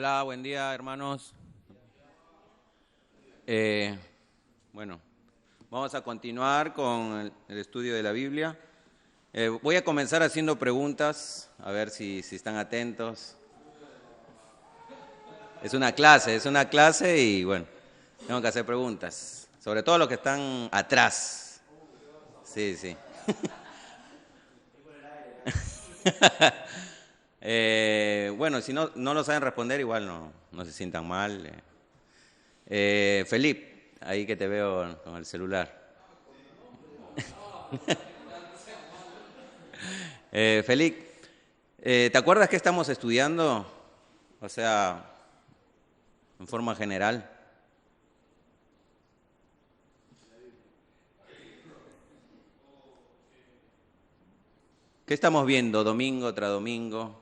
Hola, buen día, hermanos. Bueno, vamos a continuar con el estudio de la Biblia. Voy a comenzar haciendo preguntas, a ver si están atentos. Es una clase y bueno, tengo que hacer preguntas, sobre todo los que están atrás. Sí, sí. Bueno, si no lo saben responder, igual no se sientan mal. Felipe, ahí que te veo con el celular. Felipe, ¿te acuerdas que estamos estudiando? O sea, en forma general. ¿Qué estamos viendo domingo tras domingo?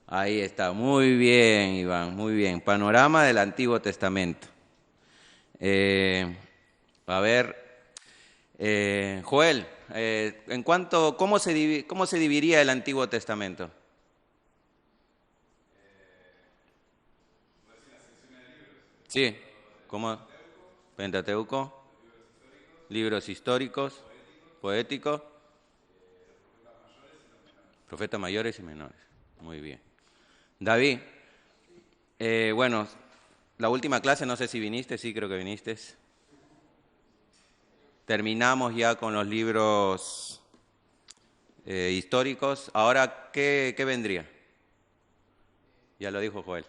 Ahí está, muy bien, Iván, muy bien. Panorama del Antiguo Testamento. Eh, a ver, Joel, ¿cómo se dividiría el Antiguo Testamento? Sí, ¿cómo? Pentateuco, libros históricos, poéticos, profetas mayores y menores. Muy bien. David, bueno, la última clase, no sé si viniste, sí creo que viniste. Terminamos ya con los libros históricos. Ahora, ¿qué vendría? Ya lo dijo Joel.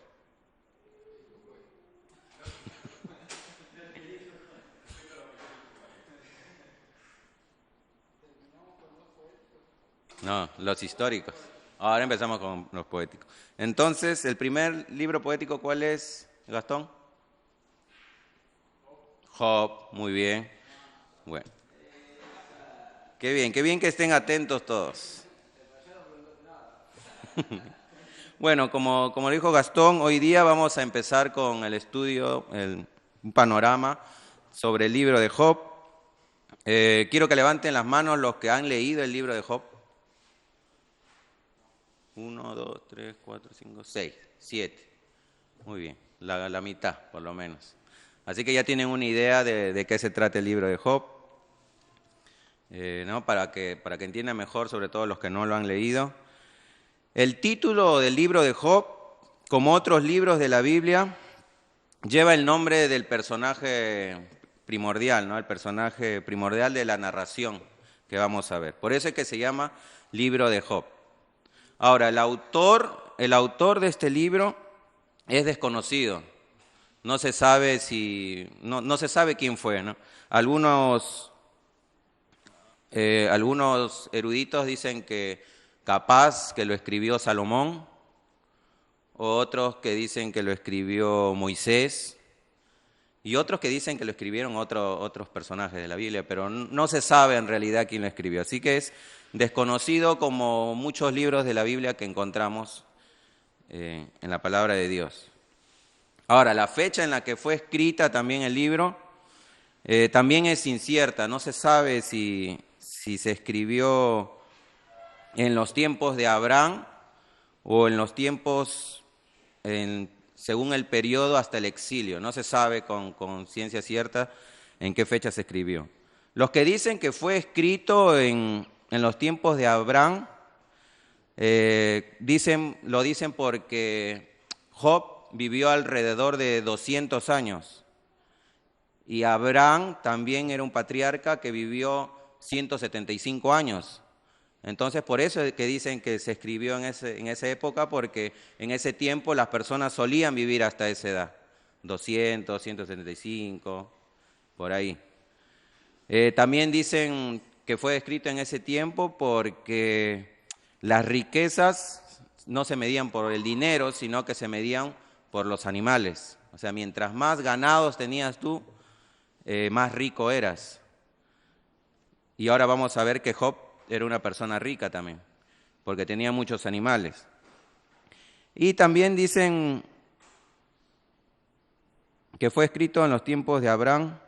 No, los históricos. Ahora empezamos con los poéticos. Entonces, el primer libro poético, ¿cuál es, Gastón? Job, muy bien. Bueno, qué bien que estén atentos todos. Bueno, como dijo Gastón, hoy día vamos a empezar con el estudio, un panorama sobre el libro de Job. Quiero que levanten las manos los que han leído el libro de Job. 1, 2, 3, 4, 5, 6, 7. Muy bien, la mitad por lo menos. Así que ya tienen una idea de qué se trata el libro de Job, ¿no? Para que entiendan mejor, sobre todo los que no lo han leído. El título del libro de Job, como otros libros de la Biblia, lleva el nombre del personaje primordial, ¿no? El personaje primordial de la narración que vamos a ver. Por eso es que se llama libro de Job. Ahora, el autor de este libro es desconocido. No se sabe no se sabe quién fue, ¿no? Algunos eruditos dicen que capaz que lo escribió Salomón, otros que dicen que lo escribió Moisés, y otros que dicen que lo escribieron otros personajes de la Biblia, pero no se sabe en realidad quién lo escribió. Así que es desconocido como muchos libros de la Biblia que encontramos en la palabra de Dios. Ahora, la fecha en la que fue escrita también el libro también es incierta. No se sabe si se escribió en los tiempos de Abraham o en los tiempos según el periodo hasta el exilio. No se sabe con ciencia cierta en qué fecha se escribió. Los que dicen que fue escrito en los tiempos de Abraham, lo dicen porque Job vivió alrededor de 200 años y Abraham también era un patriarca que vivió 175 años. Entonces, por eso es que dicen que se escribió en esa época, porque en ese tiempo las personas solían vivir hasta esa edad, 200, 175, por ahí. También dicen que fue escrito en ese tiempo porque las riquezas no se medían por el dinero, sino que se medían por los animales. O sea, mientras más ganados tenías tú, más rico eras. Y ahora vamos a ver que Job era una persona rica también, porque tenía muchos animales. Y también dicen que fue escrito en los tiempos de Abraham,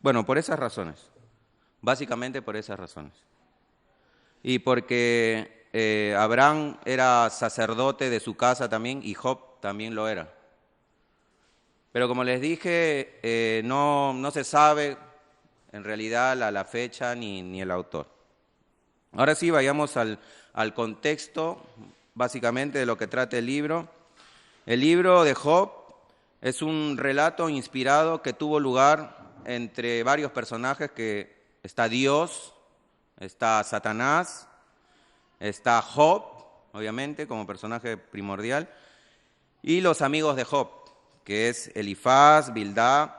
bueno, por esas razones, básicamente por esas razones. y porque Abraham era sacerdote de su casa también y Job también lo era. Pero como les dije, no se sabe en realidad la fecha ni el autor. Ahora sí, vayamos al contexto, básicamente, de lo que trata el libro. El libro de Job es un relato inspirado que tuvo lugar entre varios personajes que está Dios, está Satanás, está Job, obviamente, como personaje primordial, y los amigos de Job, que es Elifaz, Bildad,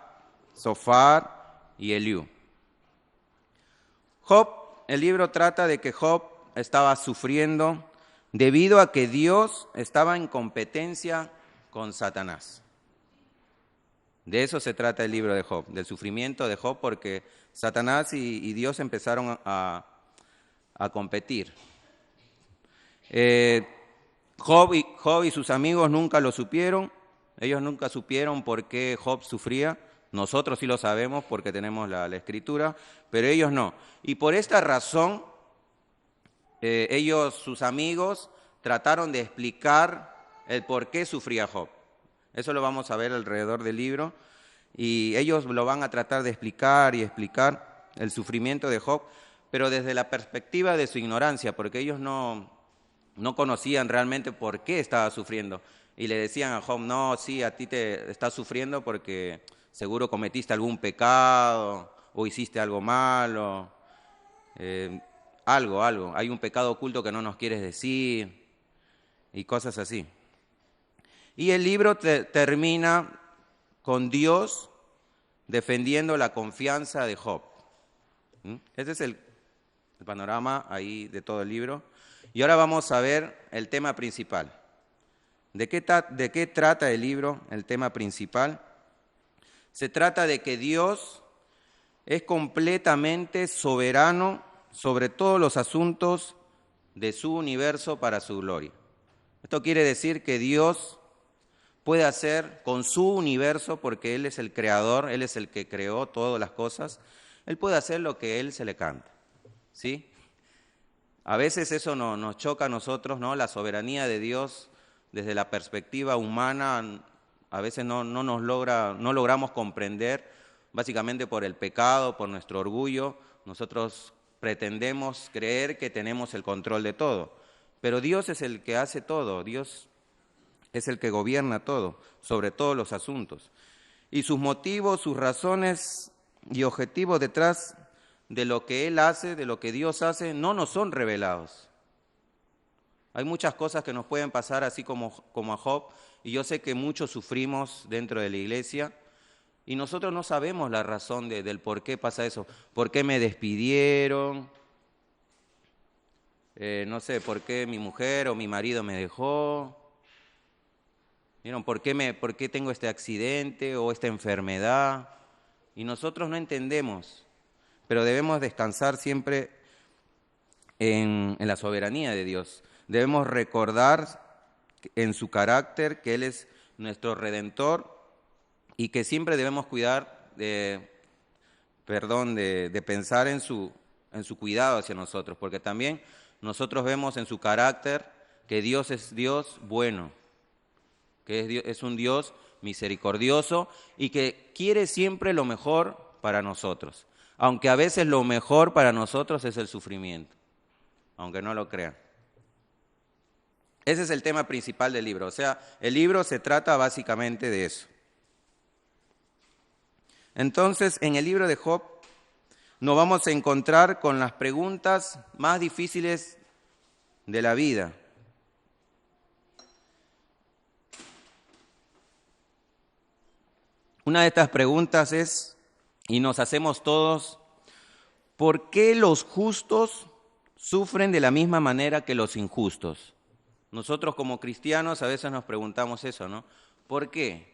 Zofar y Eliú. El libro trata de que Job estaba sufriendo debido a que Dios estaba en competencia con Satanás. De eso se trata el libro de Job, del sufrimiento de Job, porque Satanás y Dios empezaron a competir. Job y sus amigos nunca lo supieron, ellos nunca supieron por qué Job sufría. Nosotros sí lo sabemos porque tenemos la escritura, pero ellos no. Y por esta razón, sus amigos, trataron de explicar el por qué sufría Job. Eso lo vamos a ver alrededor del libro. Y ellos lo van a tratar de explicar el sufrimiento de Job, pero desde la perspectiva de su ignorancia, porque ellos no conocían realmente por qué estaba sufriendo. Y le decían a Job, no, sí, a ti te estás sufriendo porque seguro cometiste algún pecado o hiciste algo malo, algo, hay un pecado oculto que no nos quieres decir y cosas así. Y el libro termina con Dios defendiendo la confianza de Job. Ese es el panorama ahí de todo el libro. Y ahora vamos a ver el tema principal. ¿De qué trata el libro? El tema principal. Se trata de que Dios es completamente soberano sobre todos los asuntos de su universo para su gloria. Esto quiere decir que Dios puede hacer con su universo, porque Él es el creador, Él es el que creó todas las cosas, Él puede hacer lo que Él se le canta, ¿sí? A veces eso nos choca a nosotros, ¿no? La soberanía de Dios desde la perspectiva humana, a veces no logramos comprender, básicamente por el pecado, por nuestro orgullo. Nosotros pretendemos creer que tenemos el control de todo, pero Dios es el que hace todo, Dios es el que gobierna todo, sobre todos los asuntos. Y sus motivos, sus razones y objetivos detrás de lo que Él hace, de lo que Dios hace, no nos son revelados. Hay muchas cosas que nos pueden pasar así como a Job, y yo sé que muchos sufrimos dentro de la iglesia, y nosotros no sabemos la razón del por qué pasa eso. ¿Por qué me despidieron? No sé, ¿por qué mi mujer o mi marido me dejó? ¿Vieron? ¿Por qué tengo este accidente o esta enfermedad? Y nosotros no entendemos, pero debemos descansar siempre en la soberanía de Dios. Debemos recordar en su carácter que Él es nuestro Redentor y que siempre debemos cuidar de pensar en su cuidado hacia nosotros, porque también nosotros vemos en su carácter que Dios es Dios bueno, que es un Dios misericordioso y que quiere siempre lo mejor para nosotros, aunque a veces lo mejor para nosotros es el sufrimiento, aunque no lo crean. Ese es el tema principal del libro, o sea, el libro se trata básicamente de eso. Entonces, en el libro de Job nos vamos a encontrar con las preguntas más difíciles de la vida. Una de estas preguntas es, y nos hacemos todos, ¿por qué los justos sufren de la misma manera que los injustos? Nosotros como cristianos a veces nos preguntamos eso, ¿no? ¿Por qué?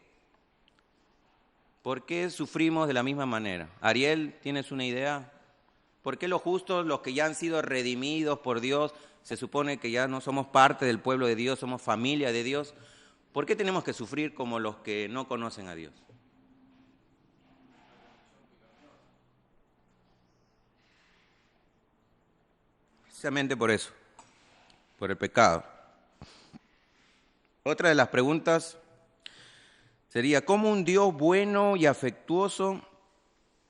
¿Por qué sufrimos de la misma manera? Ariel, ¿tienes una idea? ¿Por qué los justos, los que ya han sido redimidos por Dios, se supone que ya no somos parte del pueblo de Dios, somos familia de Dios? ¿Por qué tenemos que sufrir como los que no conocen a Dios? precisamente por eso, por el pecado. Otra de las preguntas sería, ¿cómo un Dios bueno y afectuoso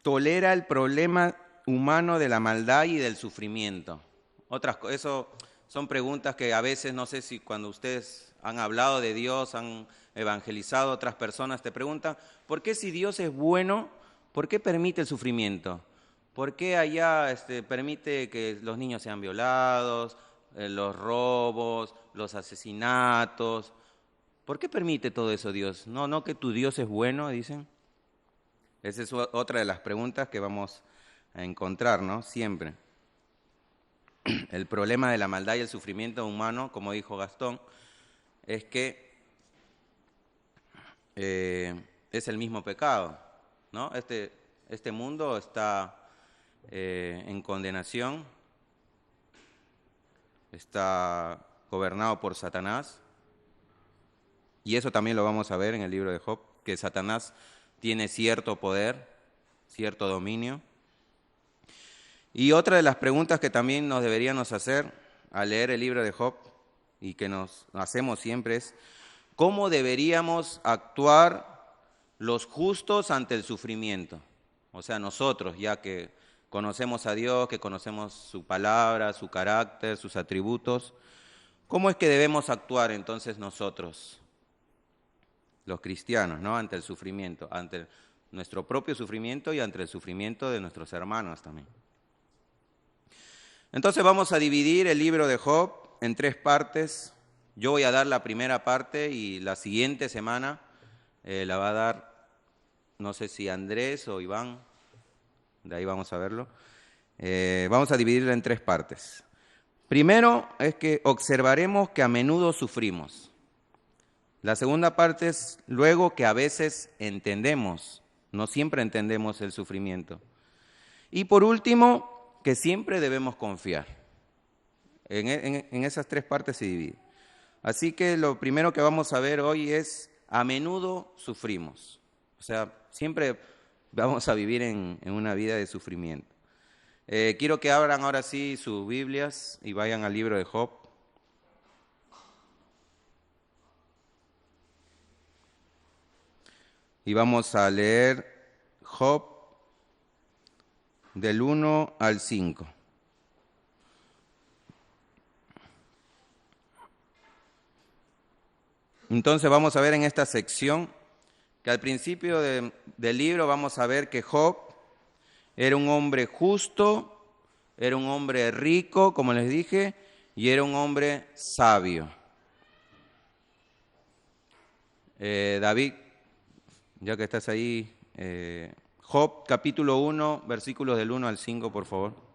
tolera el problema humano de la maldad y del sufrimiento? Eso son preguntas que a veces, no sé si cuando ustedes han hablado de Dios, han evangelizado a otras personas, te preguntan, ¿por qué si Dios es bueno, por qué permite el sufrimiento? ¿Por qué allá permite que los niños sean violados, los robos, los asesinatos? ¿Por qué permite todo eso Dios? No que tu Dios es bueno, dicen. Esa es otra de las preguntas que vamos a encontrar, ¿no? Siempre. El problema de la maldad y el sufrimiento humano, como dijo Gastón, es que es el mismo pecado, ¿no? Este mundo está en condenación, está gobernado por Satanás, y eso también lo vamos a ver en el libro de Job, que Satanás tiene cierto poder, cierto dominio. Y otra de las preguntas que también nos deberíamos hacer al leer el libro de Job, y que nos hacemos siempre, es ¿cómo deberíamos actuar los justos ante el sufrimiento? O sea, nosotros, ya que conocemos a Dios, que conocemos su palabra, su carácter, sus atributos, ¿cómo es que debemos actuar entonces nosotros, los cristianos, ¿no? Ante el sufrimiento, ante nuestro propio sufrimiento y ante el sufrimiento de nuestros hermanos también? Entonces vamos a dividir el libro de Job en 3 partes. Yo voy a dar la primera parte y la siguiente semana la va a dar, no sé si Andrés o Iván, de ahí vamos a verlo. Vamos a dividirla en 3 partes. Primero es que observaremos que a menudo sufrimos. La segunda parte es luego que a veces entendemos, no siempre entendemos el sufrimiento. Y por último, que siempre debemos confiar. En esas 3 partes se divide. Así que lo primero que vamos a ver hoy es, a menudo sufrimos. O sea, siempre vamos a vivir en una vida de sufrimiento. Quiero que abran ahora sí sus Biblias y vayan al libro de Job. Y vamos a leer Job del 1 al 5. Entonces vamos a ver en esta sección que al principio del libro vamos a ver que Job era un hombre justo, era un hombre rico, como les dije, y era un hombre sabio. David, ya que estás ahí, Job capítulo 1, versículos del 1 al 5, por favor.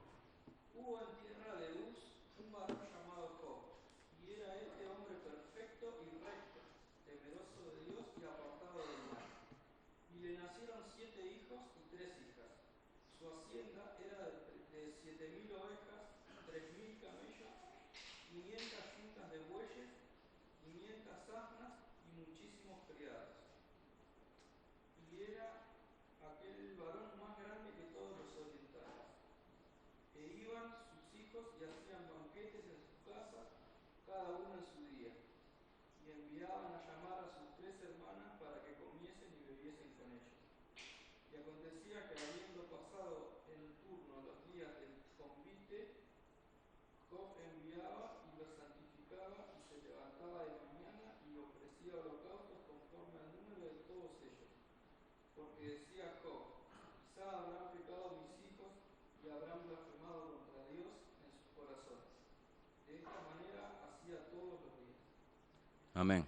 Amén.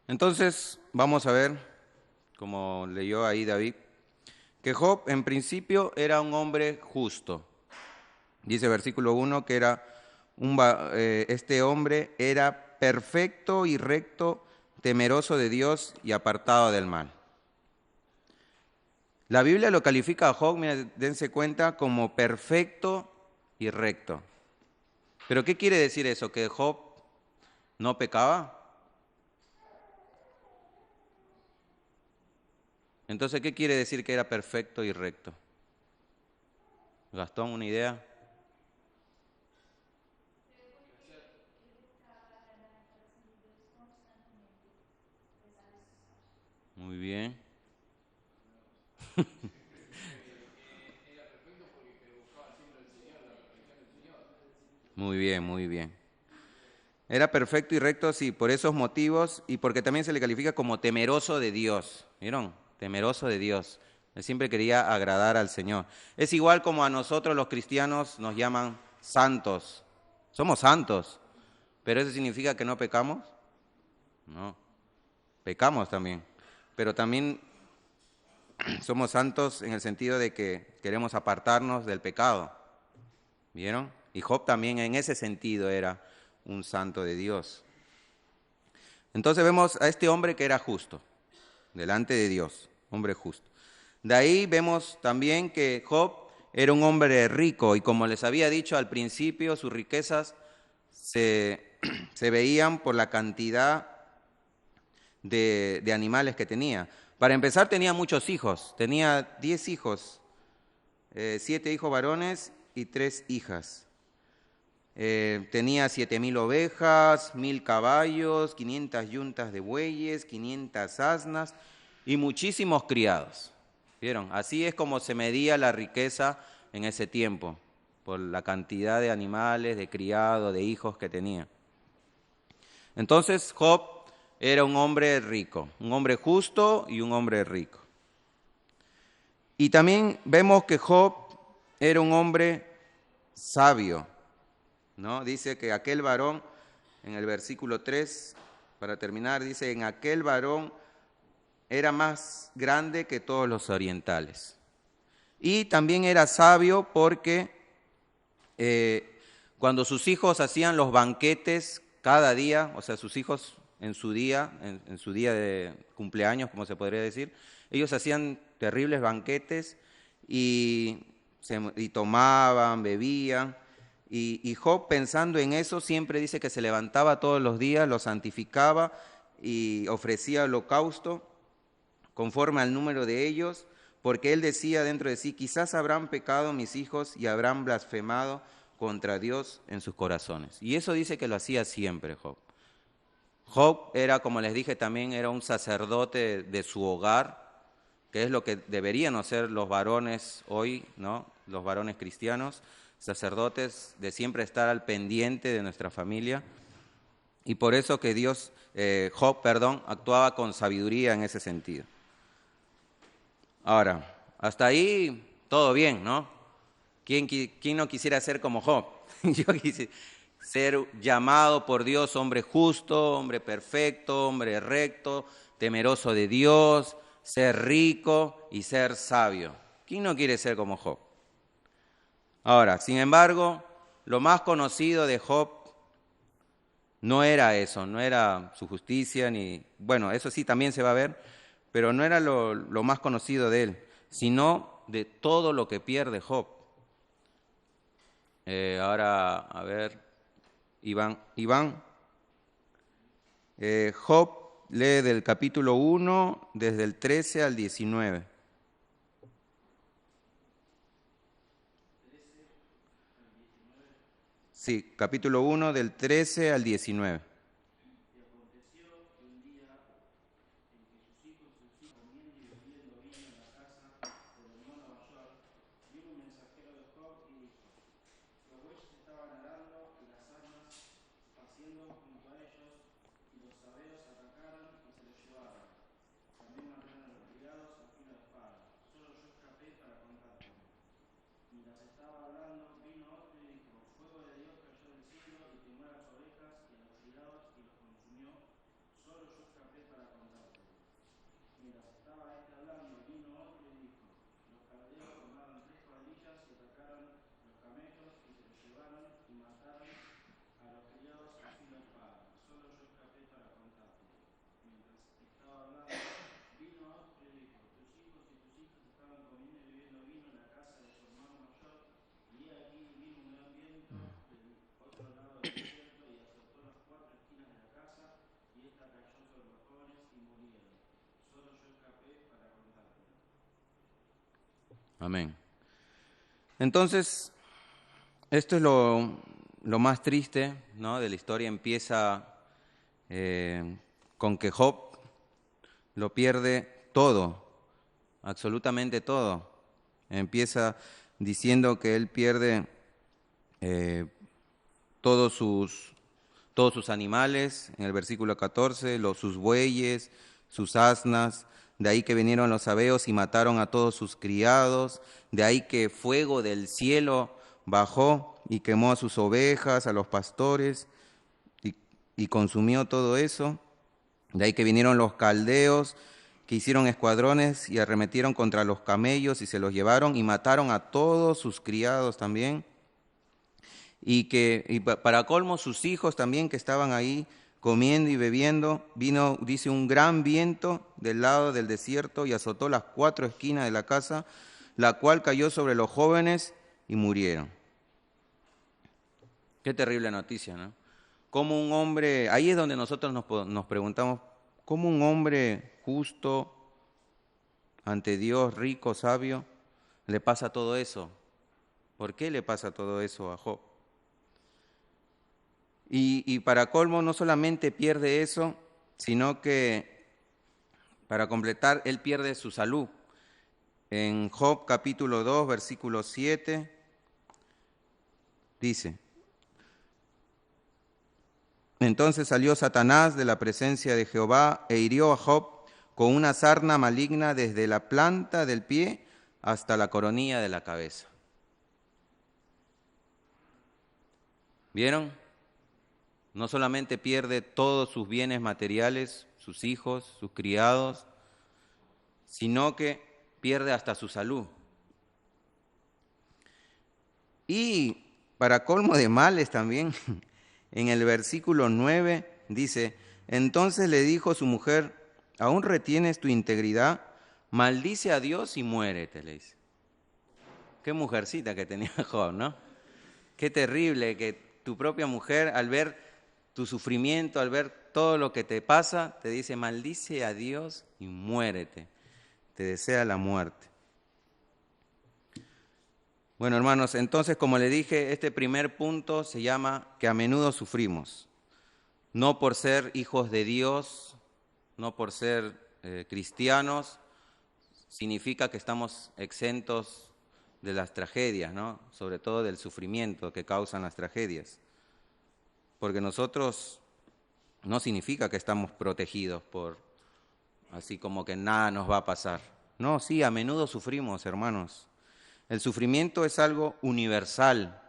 Entonces, vamos a ver, como leyó ahí David, que Job en principio era un hombre justo. Dice versículo 1 que este hombre era perfecto y recto, temeroso de Dios y apartado del mal. La Biblia lo califica a Job, miren, dense cuenta, como perfecto y recto. ¿Pero qué quiere decir eso? ¿Que Job no pecaba? Entonces, ¿qué quiere decir que era perfecto y recto? Gastón, ¿una idea? Muy bien, muy bien. Era perfecto y recto, sí, por esos motivos y porque también se le califica como temeroso de Dios. ¿Vieron? Temeroso de Dios. Él siempre quería agradar al Señor. Es igual como a nosotros los cristianos nos llaman santos. Somos santos, pero ¿eso significa que no pecamos? No, pecamos también. Pero también somos santos en el sentido de que queremos apartarnos del pecado. ¿Vieron? Y Job también en ese sentido era un santo de Dios. Entonces vemos a este hombre que era justo, delante de Dios, hombre justo. De ahí vemos también que Job era un hombre rico y como les había dicho al principio, sus riquezas se veían por la cantidad de animales que tenía. Para empezar tenía muchos hijos, tenía 10 hijos, 7 hijos varones y 3 hijas. Tenía 7.000 ovejas, 1.000 caballos, 500 yuntas de bueyes, 500 asnas y muchísimos criados. ¿Vieron? Así es como se medía la riqueza en ese tiempo, por la cantidad de animales, de criados, de hijos que tenía. Entonces Job era un hombre rico, un hombre justo y un hombre rico. Y también vemos que Job era un hombre sabio, ¿no? Dice que aquel varón, en el versículo 3, para terminar, dice, en aquel varón era más grande que todos los orientales. Y también era sabio porque cuando sus hijos hacían los banquetes cada día, o sea, sus hijos en su día de cumpleaños, como se podría decir, ellos hacían terribles banquetes y tomaban, bebían. Y Job, pensando en eso, siempre dice que se levantaba todos los días, lo santificaba y ofrecía holocausto conforme al número de ellos, porque él decía dentro de sí, quizás habrán pecado mis hijos y habrán blasfemado contra Dios en sus corazones. Y eso dice que lo hacía siempre Job. Job era, como les dije también, era un sacerdote de su hogar, que es lo que deberían hacer los varones hoy, ¿no? Los varones cristianos, sacerdotes de siempre estar al pendiente de nuestra familia. Y por eso que Job, actuaba con sabiduría en ese sentido. Ahora, hasta ahí todo bien, ¿no? ¿Quién no quisiera ser como Job? Yo quisiera ser llamado por Dios hombre justo, hombre perfecto, hombre recto, temeroso de Dios, ser rico y ser sabio. ¿Quién no quiere ser como Job? Ahora, sin embargo, lo más conocido de Job no era eso, no era su justicia, bueno, eso sí también se va a ver, pero no era lo más conocido de él, sino de todo lo que pierde Job. Ahora, a ver, Iván. Job lee del capítulo 1, desde el 13 al 19. Sí, capítulo 1, del 13 al 19. Amén. Entonces, esto es lo más triste, ¿no? De la historia. Empieza con que Job lo pierde todo, absolutamente todo. Empieza diciendo que él pierde todos sus animales, en el versículo 14, sus bueyes, sus asnas. De ahí que vinieron los sabeos y mataron a todos sus criados. De ahí que fuego del cielo bajó y quemó a sus ovejas, a los pastores, y consumió todo eso. De ahí que vinieron los caldeos, que hicieron escuadrones y arremetieron contra los camellos y se los llevaron y mataron a todos sus criados también. Y para colmo sus hijos también que estaban ahí comiendo y bebiendo, vino, dice, un gran viento del lado del desierto y azotó las 4 esquinas de la casa, la cual cayó sobre los jóvenes y murieron. Qué terrible noticia, ¿no? Como un hombre, ahí es donde nosotros nos preguntamos, ¿cómo un hombre justo, ante Dios, rico, sabio, le pasa todo eso? ¿Por qué le pasa todo eso a Job? Y para colmo no solamente pierde eso, sino que para completar, él pierde su salud. En Job capítulo 2, versículo 7, dice: entonces salió Satanás de la presencia de Jehová e hirió a Job con una sarna maligna desde la planta del pie hasta la coronilla de la cabeza. ¿Vieron? No solamente pierde todos sus bienes materiales, sus hijos, sus criados, sino que pierde hasta su salud. Y para colmo de males también, en el versículo 9 dice: entonces le dijo su mujer, ¿aún retienes tu integridad? Maldice a Dios y muérete, le dice. Qué mujercita que tenía Job, ¿no? Qué terrible que tu propia mujer, al ver tu sufrimiento, al ver todo lo que te pasa, te dice, maldice a Dios y muérete. Te desea la muerte. Bueno, hermanos, entonces, como le dije, este primer punto se llama que a menudo sufrimos. No por ser hijos de Dios, no por ser cristianos, significa que estamos exentos de las tragedias, ¿no? Sobre todo del sufrimiento que causan las tragedias. Porque nosotros no significa que estamos protegidos por, así como que nada nos va a pasar. No, sí, a menudo sufrimos, hermanos. El sufrimiento es algo universal,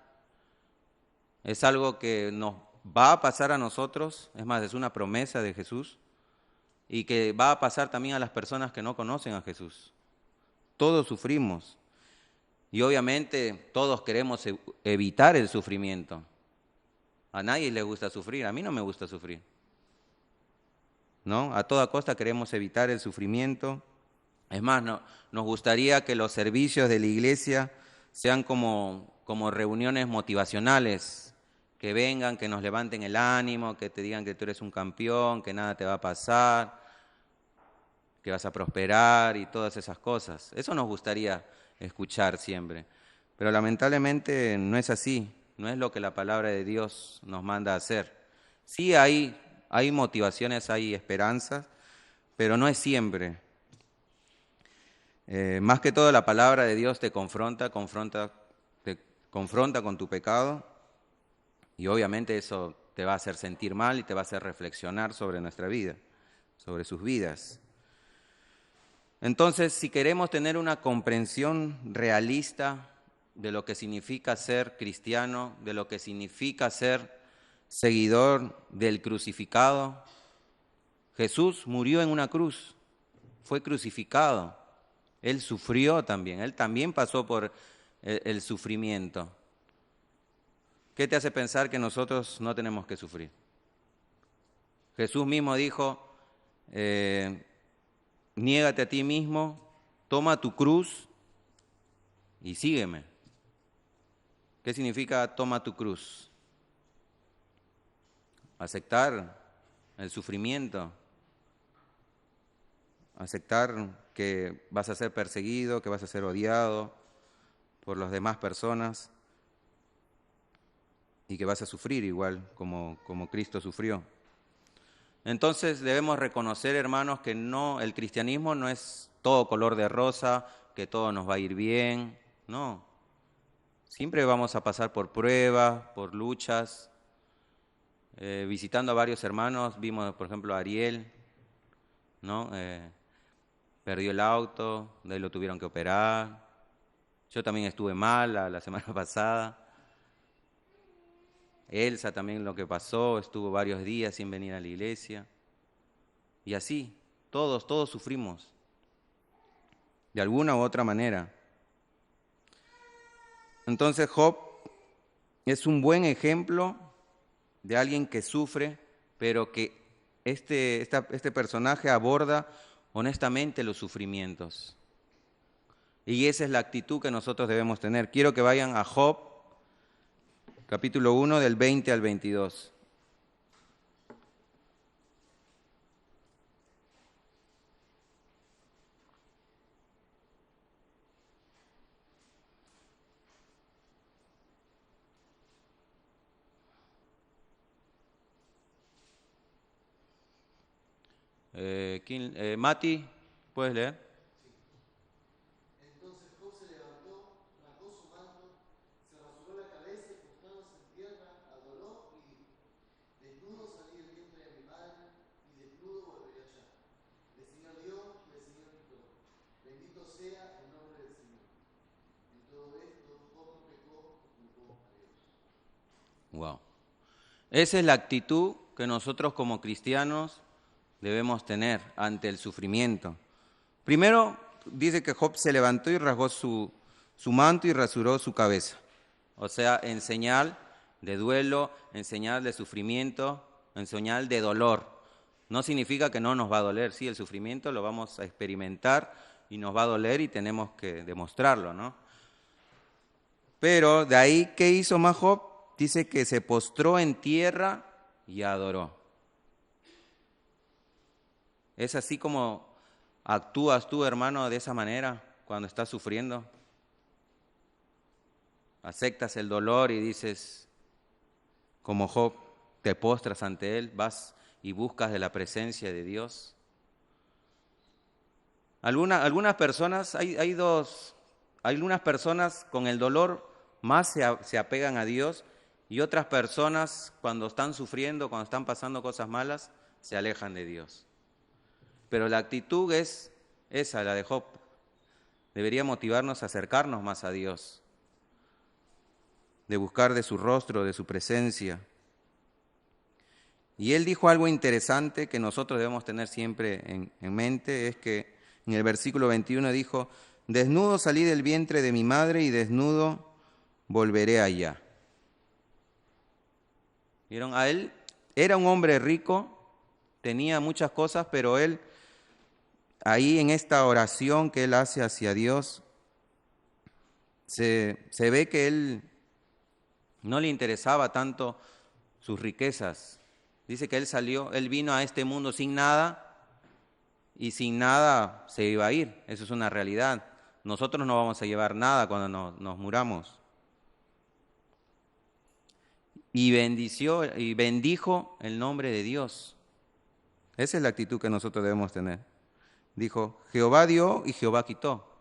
es algo que nos va a pasar a nosotros, es más, es una promesa de Jesús, y que va a pasar también a las personas que no conocen a Jesús. Todos sufrimos, y obviamente todos queremos evitar el sufrimiento. A nadie le gusta sufrir, a mí no me gusta sufrir, ¿no? A toda costa queremos evitar el sufrimiento. Es más, nos gustaría que los servicios de la iglesia sean como reuniones motivacionales, que vengan, que nos levanten el ánimo, que te digan que tú eres un campeón, que nada te va a pasar, que vas a prosperar y todas esas cosas. Eso nos gustaría escuchar siempre, pero lamentablemente no es así. No es lo que la palabra de Dios nos manda a hacer. Sí hay motivaciones, hay esperanzas, pero no es siempre. Más que todo la palabra de Dios te confronta con tu pecado, y obviamente eso te va a hacer sentir mal y te va a hacer reflexionar sobre nuestra vida, sobre sus vidas. Entonces, si queremos tener una comprensión realista de lo que significa ser cristiano, de lo que significa ser seguidor del crucificado, Jesús murió en una cruz, fue crucificado, Él sufrió también, Él también pasó por el sufrimiento. ¿Qué te hace pensar que nosotros no tenemos que sufrir? Jesús mismo dijo, niégate a ti mismo, toma tu cruz y sígueme. ¿Qué significa toma tu cruz? Aceptar el sufrimiento, aceptar que vas a ser perseguido, que vas a ser odiado por las demás personas y que vas a sufrir igual como Cristo sufrió. Entonces debemos reconocer, hermanos, que el cristianismo no es todo color de rosa, que todo nos va a ir bien, no. Siempre vamos a pasar por pruebas, por luchas, visitando a varios hermanos, vimos, por ejemplo, a Ariel, ¿no? Perdió el auto, de ahí lo tuvieron que operar. Yo también estuve mal la semana pasada. Elsa también lo que pasó, estuvo varios días sin venir a la iglesia. Y así, todos sufrimos, de alguna u otra manera. Entonces Job es un buen ejemplo de alguien que sufre, pero que este personaje aborda honestamente los sufrimientos. Y esa es la actitud que nosotros debemos tener. Quiero que vayan a Job, capítulo 1, del 20 al 22. Mati, ¿puedes leer? Entonces Job se levantó, rasgó su manto, se rasuró la cabeza y postrándose en tierra, adoró y dijo: Desnudo salí del vientre de mi madre, y desnudo volveré allá. El Señor dio y el Señor quitó. Bendito sea el nombre del Señor. En todo esto Job no pecó o culpó a Dios. Wow. Esa es la actitud que nosotros como cristianos debemos tener ante el sufrimiento. Primero, dice que Job se levantó y rasgó su manto y rasuró su cabeza. O sea, en señal de duelo, en señal de sufrimiento, en señal de dolor. No significa que no nos va a doler, sí, el sufrimiento lo vamos a experimentar y nos va a doler y tenemos que demostrarlo, ¿no? Pero de ahí, ¿qué hizo más Job? Dice que se postró en tierra y adoró. ¿Es así como actúas tú, hermano, de esa manera cuando estás sufriendo? Aceptas el dolor y dices, como Job, te postras ante él, vas y buscas de la presencia de Dios. Algunas personas, algunas personas con el dolor más se apegan a Dios y otras personas cuando están sufriendo, cuando están pasando cosas malas, se alejan de Dios. Pero la actitud es esa, la de Job. Debería motivarnos a acercarnos más a Dios, de buscar de su rostro, de su presencia. Y él dijo algo interesante que nosotros debemos tener siempre en mente, es que en el versículo 21 dijo, desnudo salí del vientre de mi madre y desnudo volveré allá. ¿Vieron? A él era un hombre rico, tenía muchas cosas, pero él, ahí en esta oración que él hace hacia Dios, se ve que él no le interesaba tanto sus riquezas. Dice que él vino a este mundo sin nada y sin nada se iba a ir. Eso es una realidad. Nosotros no vamos a llevar nada cuando nos muramos. Y bendijo el nombre de Dios. Esa es la actitud que nosotros debemos tener. Dijo, Jehová dio y Jehová quitó.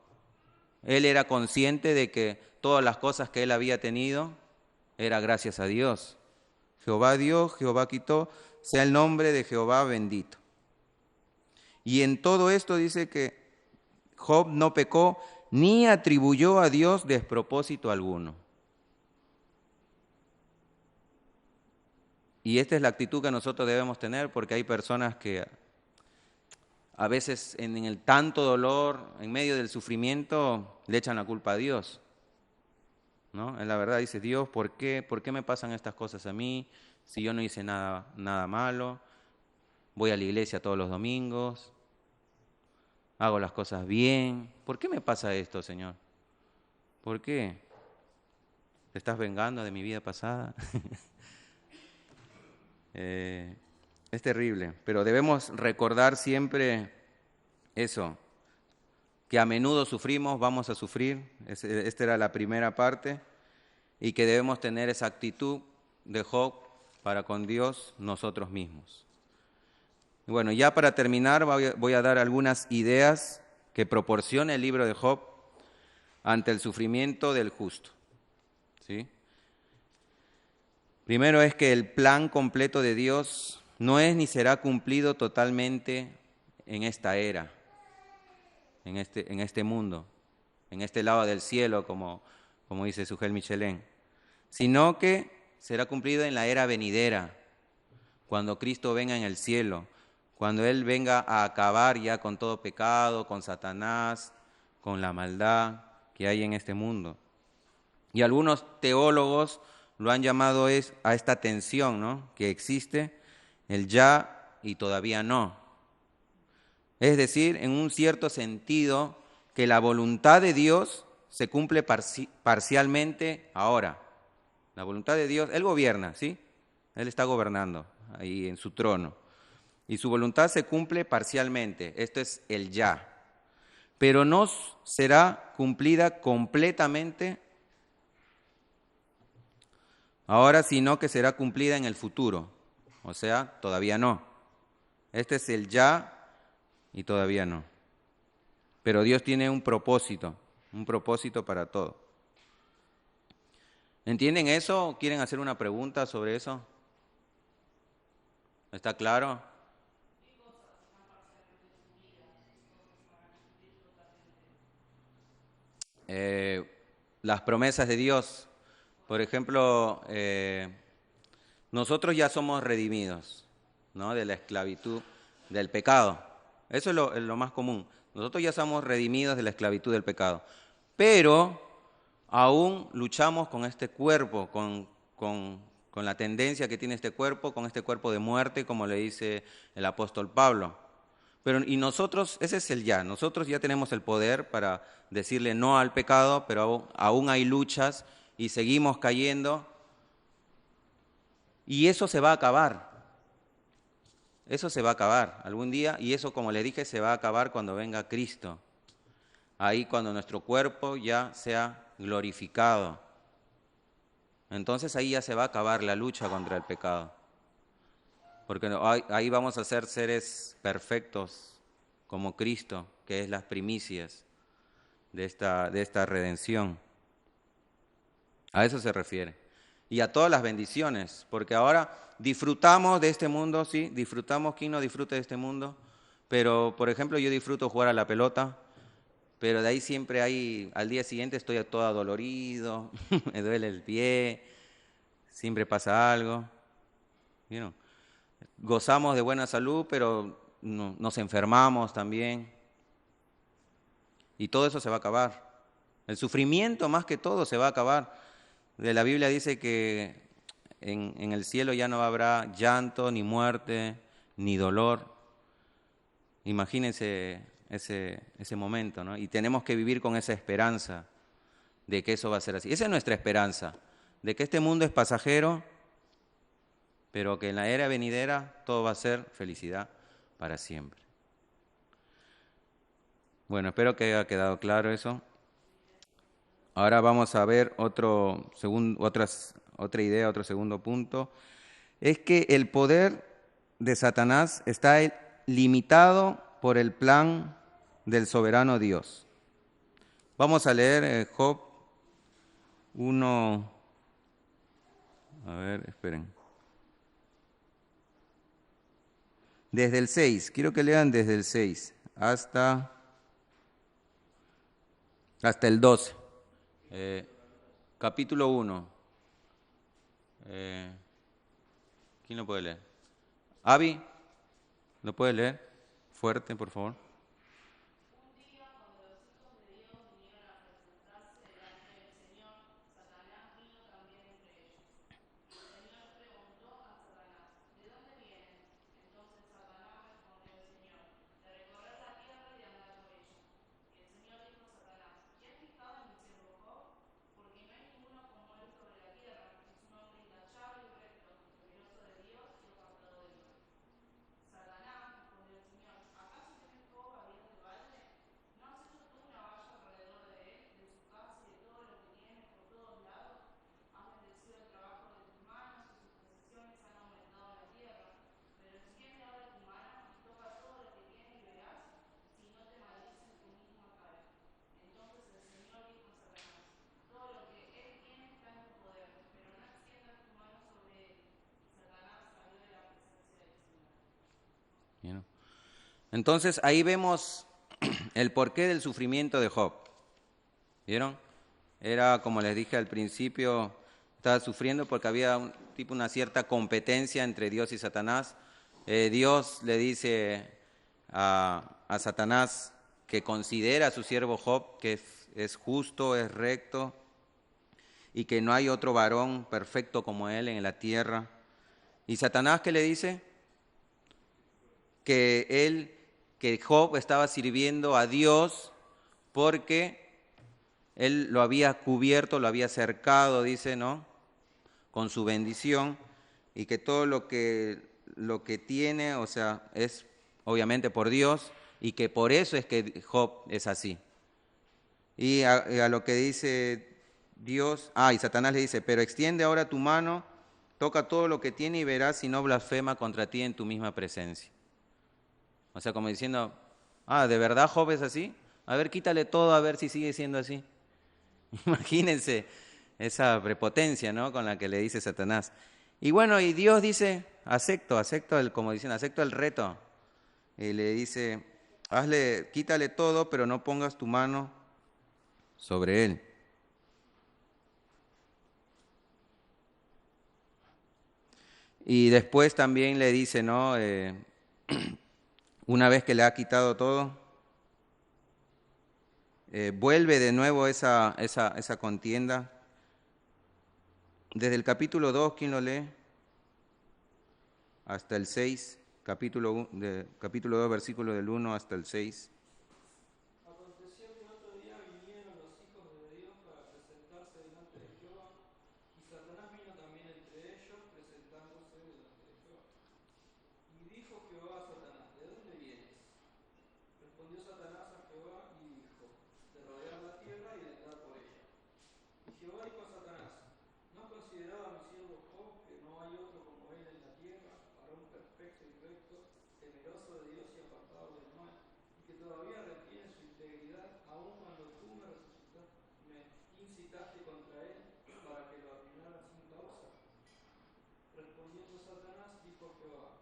Él era consciente de que todas las cosas que él había tenido era gracias a Dios. Jehová dio, Jehová quitó, sea el nombre de Jehová bendito. Y en todo esto dice que Job no pecó ni atribuyó a Dios despropósito alguno. Y esta es la actitud que nosotros debemos tener porque hay personas que a veces en el tanto dolor, en medio del sufrimiento, le echan la culpa a Dios. ¿No? En la verdad dice, Dios, ¿por qué me pasan estas cosas a mí? Si yo no hice nada malo, voy a la iglesia todos los domingos, hago las cosas bien. ¿Por qué me pasa esto, Señor? ¿Por qué? ¿Te estás vengando de mi vida pasada? Es terrible, pero debemos recordar siempre eso, que a menudo sufrimos, vamos a sufrir, esta era la primera parte, y que debemos tener esa actitud de Job para con Dios nosotros mismos. Bueno, ya para terminar voy a dar algunas ideas que proporciona el libro de Job ante el sufrimiento del justo. ¿Sí? Primero es que el plan completo de Dios no es ni será cumplido totalmente en esta era, en este mundo, en este lado del cielo, como dice Sujel Michelén, sino que será cumplido en la era venidera, cuando Cristo venga en el cielo, cuando Él venga a acabar ya con todo pecado, con Satanás, con la maldad que hay en este mundo. Y algunos teólogos lo han llamado a esta tensión, ¿no?, que existe, el ya y todavía no. Es decir, en un cierto sentido, que la voluntad de Dios se cumple parcialmente ahora. La voluntad de Dios, Él gobierna, ¿sí? Él está gobernando ahí en su trono. Y su voluntad se cumple parcialmente. Esto es el ya. Pero no será cumplida completamente ahora, sino que será cumplida en el futuro. O sea, todavía no. Este es el ya y todavía no. Pero Dios tiene un propósito para todo. ¿Entienden eso? ¿Quieren hacer una pregunta sobre eso? ¿Está claro? Las promesas de Dios. Por ejemplo, nosotros ya somos redimidos, ¿no?, de la esclavitud del pecado. Eso es lo más común. Nosotros ya somos redimidos de la esclavitud del pecado. Pero aún luchamos con este cuerpo, con la tendencia que tiene este cuerpo, con este cuerpo de muerte, como le dice el apóstol Pablo. Y nosotros, ese es el ya, nosotros ya tenemos el poder para decirle no al pecado, pero aún hay luchas y seguimos cayendo. Y eso se va a acabar. Eso se va a acabar algún día, y eso, como le dije, se va a acabar cuando venga Cristo. Ahí cuando nuestro cuerpo ya sea glorificado. Entonces ahí ya se va a acabar la lucha contra el pecado. Porque ahí vamos a ser seres perfectos como Cristo, que es las primicias de esta redención. A eso se refiere. Y a todas las bendiciones, porque ahora disfrutamos de este mundo, sí, disfrutamos. ¿Quién no disfruta de este mundo? Pero, por ejemplo, yo disfruto jugar a la pelota, pero de ahí siempre al día siguiente estoy todo adolorido, me duele el pie, siempre pasa algo. ¿Vieron? Gozamos de buena salud, pero nos enfermamos también. Y todo eso se va a acabar. El sufrimiento, más que todo, se va a acabar. De la Biblia dice que en el cielo ya no habrá llanto, ni muerte, ni dolor. Imagínense ese momento, ¿no? Y tenemos que vivir con esa esperanza de que eso va a ser así. Esa es nuestra esperanza, de que este mundo es pasajero, pero que en la era venidera todo va a ser felicidad para siempre. Bueno, espero que haya quedado claro eso. Ahora vamos a ver otra idea, otro segundo punto. Es que el poder de Satanás está limitado por el plan del soberano Dios. Vamos a leer Job 1. A ver, esperen. Desde el 6, quiero que lean desde el 6 hasta el 12. Capítulo 1. ¿Quién lo puede leer? Avi, ¿lo puede leer? Fuerte, por favor. Entonces ahí vemos el porqué del sufrimiento de Job. ¿Vieron? Era, como les dije al principio, estaba sufriendo porque había una cierta competencia entre Dios y Satanás. Dios le dice a Satanás que considera a su siervo Job, que es justo, es recto, y que no hay otro varón perfecto como él en la tierra. ¿Y Satanás qué le dice? Que Job estaba sirviendo a Dios porque él lo había cubierto, lo había cercado, dice, ¿no?, con su bendición, y que todo lo que tiene, o sea, es obviamente por Dios, y que por eso es que Job es así. Y a lo que dice Dios, y Satanás le dice, pero extiende ahora tu mano, toca todo lo que tiene y verás si no blasfema contra ti en tu misma presencia. O sea, como diciendo, ¿de verdad Job es así? A ver, quítale todo, a ver si sigue siendo así. Imagínense esa prepotencia, ¿no?, con la que le dice Satanás. Y bueno, y Dios dice, acepto el reto. Y le dice, quítale todo, pero no pongas tu mano sobre él. Y después también le dice, ¿no?, una vez que le ha quitado todo, vuelve de nuevo esa contienda. Desde el capítulo 2, ¿quién lo lee? Hasta el 6, capítulo 2, versículo del 1 hasta el 6. Aconteció que otro día vinieron los hijos de Dios para presentarse delante de Jehová, y Satanás vino también entre ellos, presentándose delante de Jehová. Y dijo Jehová a Satanás, ¿de dónde vienes? Respondió Satanás a Jehová y dijo, de rodear la tierra y de andar por ella. Y Jehová dijo a Satanás, ¿no has considerado a mi siervo Job, que no hay otro como él en la tierra, varón perfecto y recto, temeroso de Dios y apartado del mal, y que todavía retiene su integridad, aun cuando tú me incitaste contra él para que lo arruinara sin causa? Respondiendo Satanás, dijo Jehová,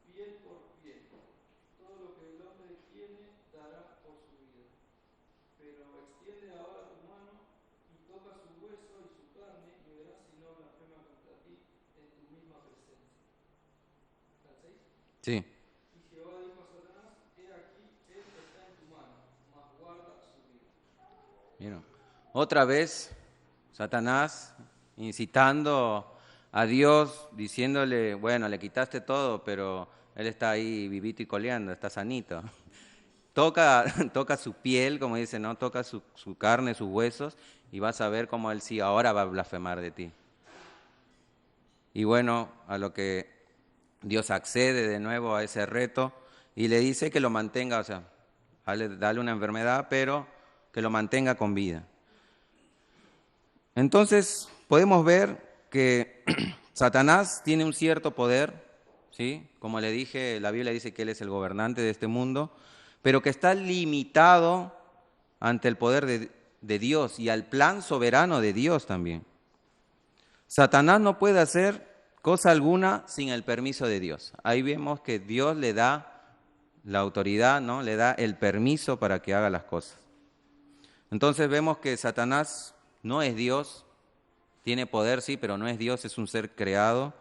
piel por piel, todo lo que el hombre tiene dará por su vida. Pero extiende ahora tu mano y toca su hueso y su carne, y verás si no blasfema contra ti en tu misma presencia. ¿Está el 6? Sí. Y Jehová dijo a Satanás, he aquí, él está en tu mano, mas guarda su vida. ¿Vieron? Otra vez, Satanás incitando a Dios, diciéndole, bueno, le quitaste todo, pero él está ahí vivito y coleando, está sanito. Toca su piel, como dice, ¿no? Toca su carne, sus huesos, y vas a ver cómo él sí ahora va a blasfemar de ti. Y bueno, a lo que Dios accede de nuevo a ese reto y le dice que lo mantenga, o sea, dale una enfermedad, pero que lo mantenga con vida. Entonces, podemos ver que Satanás tiene un cierto poder, ¿sí? Como le dije, la Biblia dice que él es el gobernante de este mundo, pero que está limitado ante el poder de Dios y al plan soberano de Dios también. Satanás no puede hacer cosa alguna sin el permiso de Dios. Ahí vemos que Dios le da la autoridad, ¿no?, le da el permiso para que haga las cosas. Entonces vemos que Satanás no es Dios, tiene poder, sí, pero no es Dios, es un ser creado,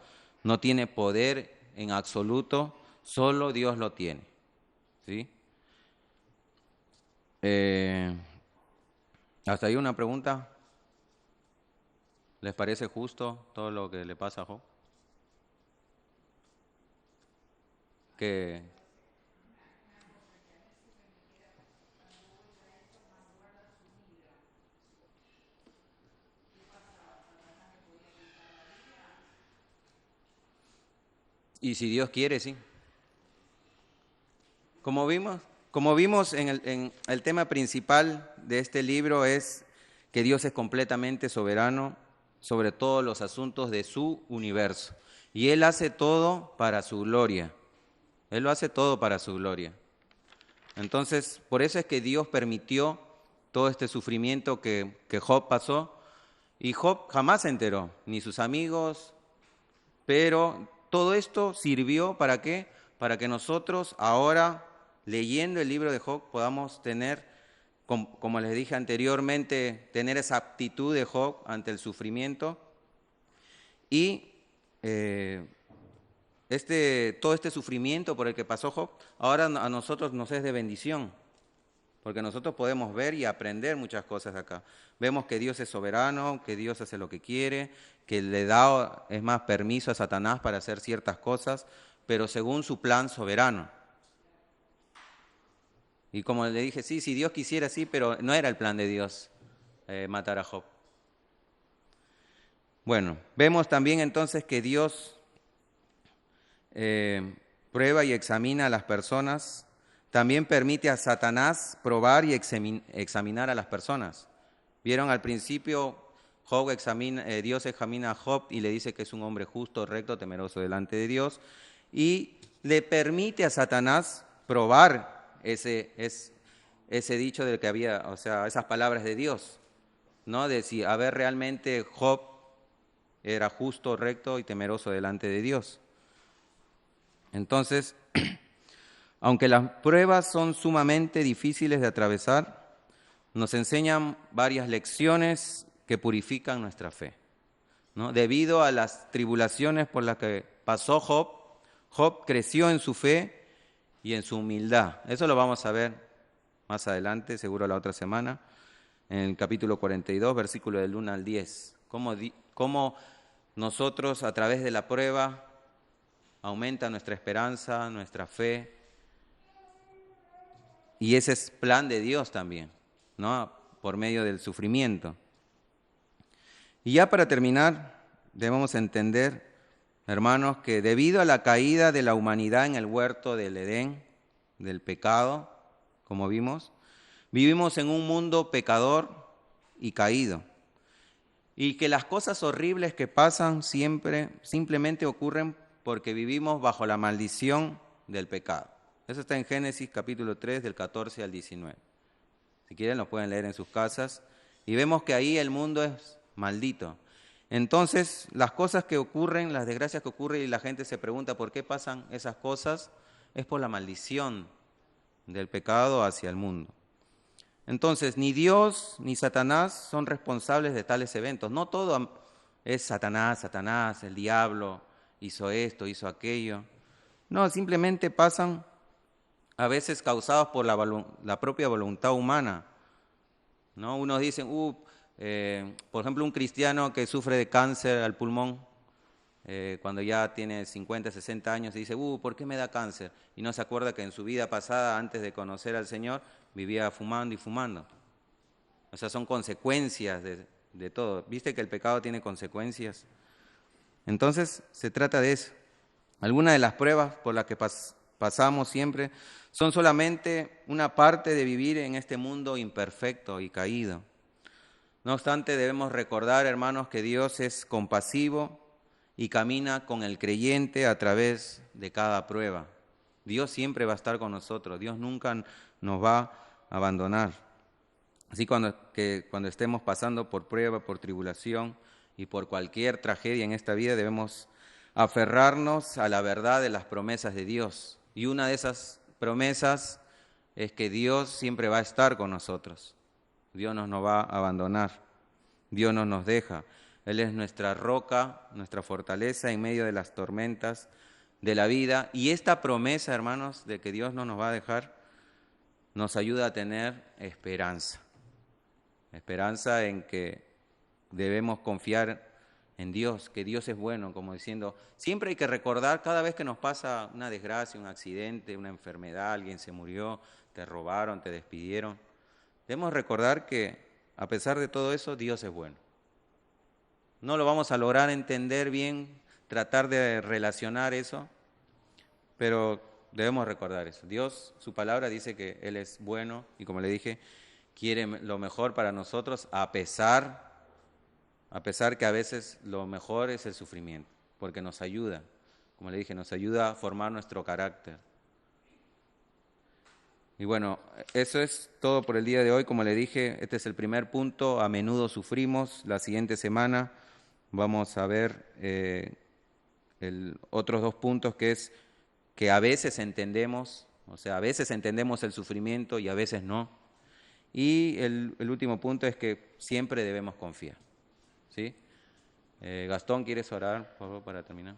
no tiene poder en absoluto, solo Dios lo tiene, ¿sí? ¿Hasta ahí una pregunta? ¿Les parece justo todo lo que le pasa a Job? Que y si Dios quiere, sí. Como vimos en el tema principal de este libro es que Dios es completamente soberano sobre todos los asuntos de su universo. Y Él hace todo para su gloria. Él lo hace todo para su gloria. Entonces, por eso es que Dios permitió todo este sufrimiento que Job pasó. Y Job jamás se enteró, ni sus amigos, pero todo esto sirvió ¿para qué? Para que nosotros ahora leyendo el libro de Job, podamos tener, como les dije anteriormente, tener esa aptitud de Job ante el sufrimiento y todo este sufrimiento por el que pasó Job, ahora a nosotros nos es de bendición, porque nosotros podemos ver y aprender muchas cosas acá. Vemos que Dios es soberano, que Dios hace lo que quiere, que le da, es más, permiso a Satanás para hacer ciertas cosas, pero según su plan soberano. Y como le dije, sí, si Dios quisiera, sí, pero no era el plan de Dios matar a Job. Bueno, vemos también entonces que Dios prueba y examina a las personas, también permite a Satanás probar y examinar a las personas. Vieron al principio, Dios examina a Job y le dice que es un hombre justo, recto, temeroso delante de Dios, y le permite a Satanás probar ese dicho del que había, o sea, esas palabras de Dios, ¿no? De si, a ver, realmente Job era justo, recto y temeroso delante de Dios. Entonces, aunque las pruebas son sumamente difíciles de atravesar, nos enseñan varias lecciones que purifican nuestra fe, ¿no? Debido a las tribulaciones por las que pasó Job, Job creció en su fe y en su humildad. Eso lo vamos a ver más adelante, seguro la otra semana, en el capítulo 42, versículo del 1 al 10. Cómo nosotros a través de la prueba aumenta nuestra esperanza, nuestra fe, y ese es plan de Dios también, ¿no? Por medio del sufrimiento. Y ya para terminar, debemos entender, hermanos, que debido a la caída de la humanidad en el huerto del Edén, del pecado, como vimos, vivimos en un mundo pecador y caído. Y que las cosas horribles que pasan simplemente ocurren porque vivimos bajo la maldición del pecado. Eso está en Génesis capítulo 3, del 14 al 19. Si quieren lo pueden leer en sus casas. Y vemos que ahí el mundo es maldito. Entonces, las cosas que ocurren, las desgracias que ocurren y la gente se pregunta por qué pasan esas cosas, es por la maldición del pecado hacia el mundo. Entonces, ni Dios ni Satanás son responsables de tales eventos. No todo es Satanás, el diablo hizo esto, hizo aquello. No, simplemente pasan a veces causados por la propia voluntad humana, ¿no? Unos dicen, por ejemplo, un cristiano que sufre de cáncer al pulmón, cuando ya tiene 50, 60 años, dice, ¿por qué me da cáncer? Y no se acuerda que en su vida pasada, antes de conocer al Señor, vivía fumando y fumando. O sea, son consecuencias de todo. ¿Viste que el pecado tiene consecuencias? Entonces, se trata de eso. Algunas de las pruebas por las que pasamos siempre son solamente una parte de vivir en este mundo imperfecto y caído. No obstante, debemos recordar, hermanos, que Dios es compasivo y camina con el creyente a través de cada prueba. Dios siempre va a estar con nosotros, Dios nunca nos va a abandonar. Así que cuando estemos pasando por prueba, por tribulación y por cualquier tragedia en esta vida, debemos aferrarnos a la verdad de las promesas de Dios. Y una de esas promesas es que Dios siempre va a estar con nosotros. Dios no nos va a abandonar. Dios no nos deja. Él es nuestra roca, nuestra fortaleza en medio de las tormentas de la vida. Y esta promesa, hermanos, de que Dios no nos va a dejar, nos ayuda a tener esperanza. Esperanza en que debemos confiar en Dios, que Dios es bueno, como diciendo, siempre hay que recordar cada vez que nos pasa una desgracia, un accidente, una enfermedad, alguien se murió, te robaron, te despidieron. Debemos recordar que a pesar de todo eso, Dios es bueno. No lo vamos a lograr entender bien, tratar de relacionar eso, pero debemos recordar eso. Dios, su palabra dice que Él es bueno y como le dije, quiere lo mejor para nosotros a pesar que a veces lo mejor es el sufrimiento, porque nos ayuda, como le dije, nos ayuda a formar nuestro carácter. Y bueno, eso es todo por el día de hoy. Como le dije, este es el primer punto, a menudo sufrimos. La siguiente semana vamos a ver otros dos puntos, que es que a veces entendemos O sea, a veces entendemos el sufrimiento y a veces no. Y el último punto es que siempre debemos confiar. ¿Sí? Gastón, ¿quieres orar, por favor, para terminar?